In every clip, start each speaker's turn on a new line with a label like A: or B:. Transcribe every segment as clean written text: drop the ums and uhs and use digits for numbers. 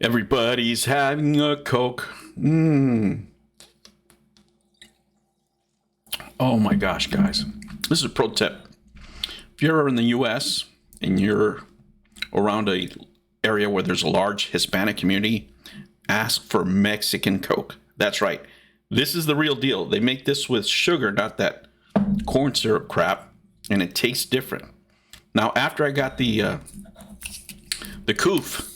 A: Everybody's having a Coke. Oh my gosh, guys. This is a pro tip. If you're in the US and you're around a area where there's a large Hispanic community, ask for Mexican Coke. That's right. This is the real deal. They make this with sugar, not that corn syrup crap, and it tastes different. Now, after I got the coof,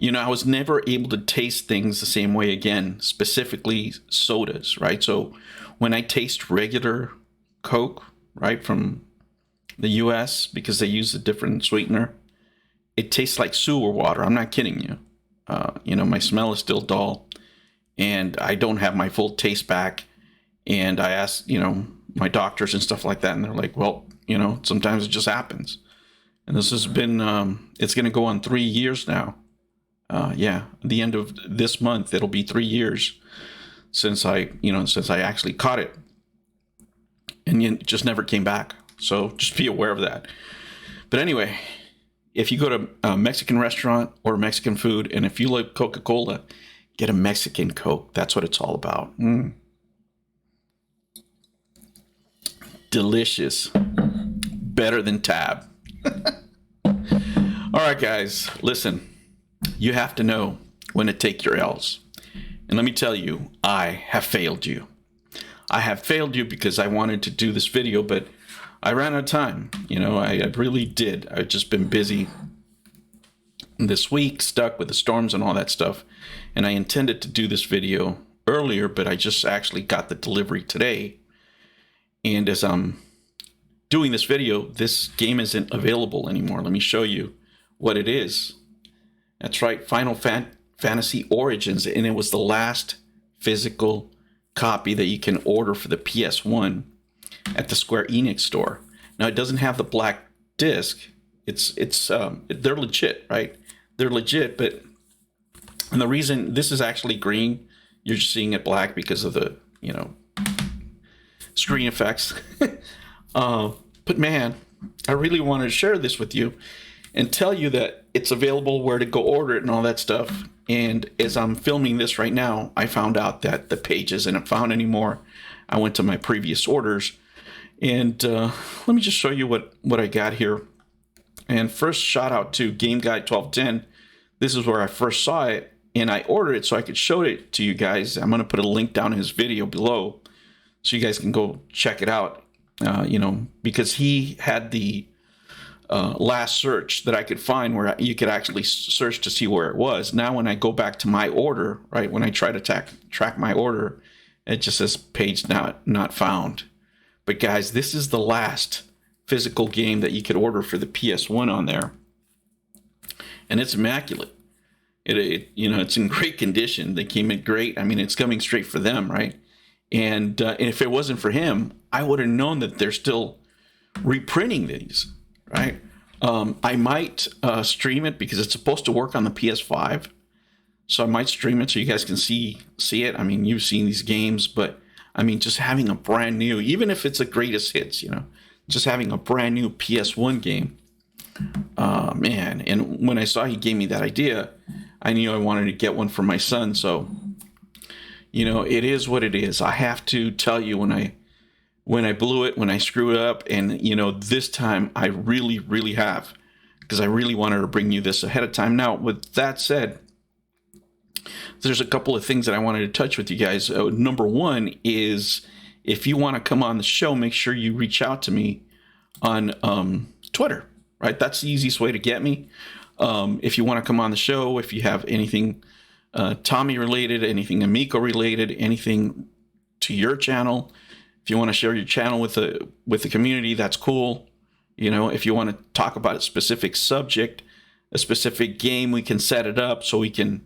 A: I was never able to taste things the same way again, specifically sodas, right? So when I taste regular Coke, right, from the US, because they use a different sweetener, it tastes like sewer water. I'm not kidding you. My smell is still dull, and I don't have my full taste back. And I asked, my doctors and stuff like that, and they're like, well, sometimes it just happens. And this has been, it's going to go on 3 years now. The end of this month, it'll be 3 years since I actually caught it, and it just never came back. So just be aware of that. But anyway, if you go to a Mexican restaurant or Mexican food, and if you like Coca-Cola, get a Mexican Coke. That's what it's all about. Delicious. Better than Tab. All right, guys, listen. You have to know when to take your L's. And let me tell you, I have failed you. I have failed you because I wanted to do this video, but I ran out of time. I really did. I've just been busy this week, stuck with the storms and all that stuff. And I intended to do this video earlier, but I just actually got the delivery today. And as I'm doing this video, this game isn't available anymore. Let me show you what it is. That's right, Final Fantasy Origins, and it was the last physical copy that you can order for the PS1 at the Square Enix store. Now, it doesn't have the black disc. They're legit, right? They're legit, and the reason this is actually green, you're just seeing it black because of the, screen effects. But man, I really wanted to share this with you and tell you that it's available, where to go order it and all that stuff. And as I'm filming this right now, I found out that the page isn't found anymore. I went to my previous orders, and let me just show you what I got here. And first, shout out to Game Guide 1210. This is where I first saw it, and I ordered it so I could show it to you guys. I'm going to put a link down in his video below so you guys can go check it out. Because he had the last search that I could find where you could actually search to see where it was. Now, when I go back to my order, right, when I try to track my order, it just says page not found. But guys, this is the last physical game that you could order for the PS1 on there, and it's immaculate. It's in great condition. They came in great. I mean, it's coming straight for them, right? And if it wasn't for him, I would have known that they're still reprinting these, right? I might stream it because it's supposed to work on the PS5. So I might stream it so you guys can see it. I mean, you've seen these games, but I mean, just having a brand new, even if it's a greatest hits, just having a brand new PS1 game, man. And when I saw he gave me that idea, I knew I wanted to get one for my son. So, it is what it is. I have to tell you when I blew it, when I screwed up, and this time I really, really have, because I really wanted to bring you this ahead of time. Now, with that said, there's a couple of things that I wanted to touch with you guys. Number one is, if you want to come on the show, make sure you reach out to me on Twitter, right? That's the easiest way to get me. If you want to come on the show, if you have anything Tommy related, anything Amico related, anything to your channel, if you want to share your channel with the community, that's cool. If you want to talk about a specific subject, a specific game, we can set it up so we can,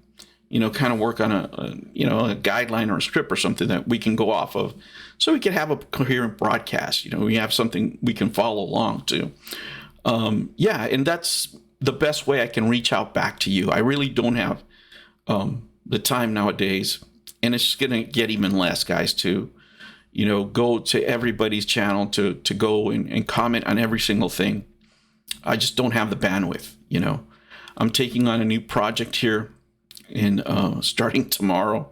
A: kind of work on a guideline or a script or something that we can go off of, so we can have a coherent broadcast. We have something we can follow along to. And that's the best way I can reach out back to you. I really don't have the time nowadays, and it's going to get even less, guys, to go to everybody's channel to go and comment on every single thing. I just don't have the bandwidth. I'm taking on a new project here and starting tomorrow.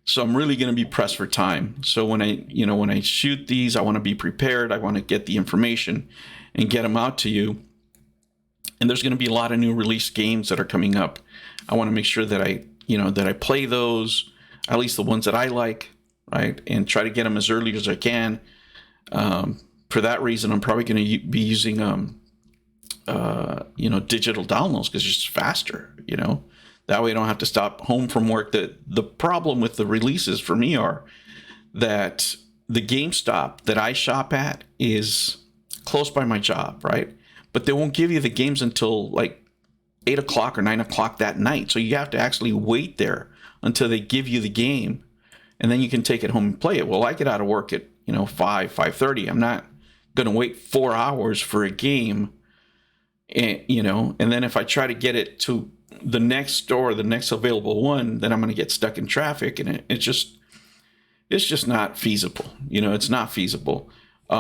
A: So I'm really going to be pressed for time. So when I shoot these, I want to be prepared. I want to get the information and get them out to you. And there's going to be a lot of new release games that are coming up. I want to make sure that I play those, at least the ones that I like, right? And try to get them as early as I can. For that reason, I'm probably going to be using digital downloads because it's just faster, That way I don't have to stop home from work. The problem with the releases for me are that the GameStop that I shop at is close by my job, right? But they won't give you the games until like 8 o'clock or 9 o'clock that night. So you have to actually wait there until they give you the game, and then you can take it home and play it. Well, I get out of work at 5:30. I'm not going to wait 4 hours for a game, and then if I try to get it to the next store, the next available one, then I'm going to get stuck in traffic, and it's just not feasible. It's not feasible.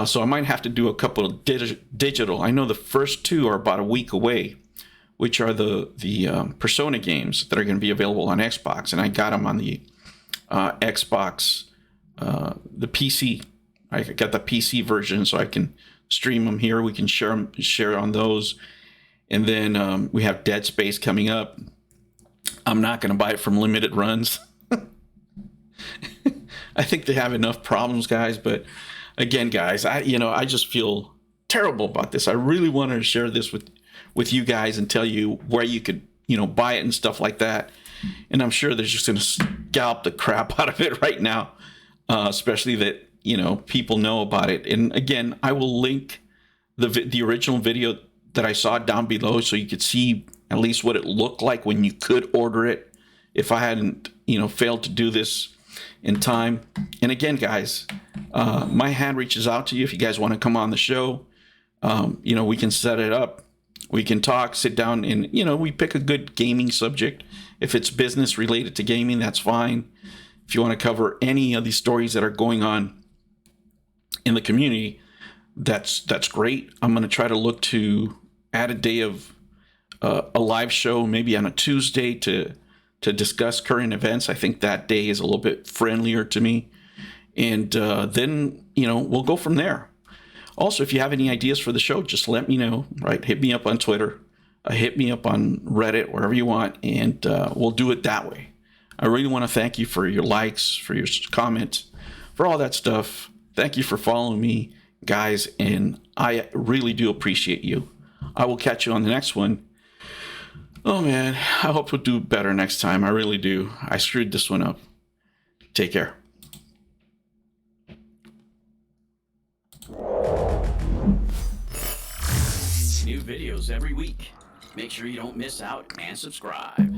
A: So I might have to do a couple of digital. I know the first two are about a week away, which are the Persona games that are going to be available on Xbox, and I got them on the Xbox, the PC. I got the PC version, so I can stream them here. We can share on those. And then we have Dead Space coming up. I'm not going to buy it from Limited Runs. I think they have enough problems, guys. But again, guys, I just feel terrible about this. I really wanted to share this with you guys and tell you where you could, buy it and stuff like that. And I'm sure they're just going to scalp the crap out of it right now, especially that, people know about it. And again, I will link the original video that I saw down below so you could see at least what it looked like when you could order it if I hadn't, failed to do this in time. And again, guys, my hand reaches out to you if you guys want to come on the show. We can set it up. We can talk, sit down, and, we pick a good gaming subject. If it's business related to gaming, that's fine. If you want to cover any of these stories that are going on in the community, that's great. I'm going to try to look to add a day of a live show, maybe on a Tuesday to discuss current events. I think that day is a little bit friendlier to me. And then, we'll go from there. Also, if you have any ideas for the show, just let me know, right? Hit me up on Twitter, hit me up on Reddit, wherever you want, and we'll do it that way. I really want to thank you for your likes, for your comments, for all that stuff. Thank you for following me, guys, and I really do appreciate you. I will catch you on the next one. Oh, man, I hope we'll do better next time. I really do. I screwed this one up. Take care.
B: New videos every week. Make sure you don't miss out and subscribe.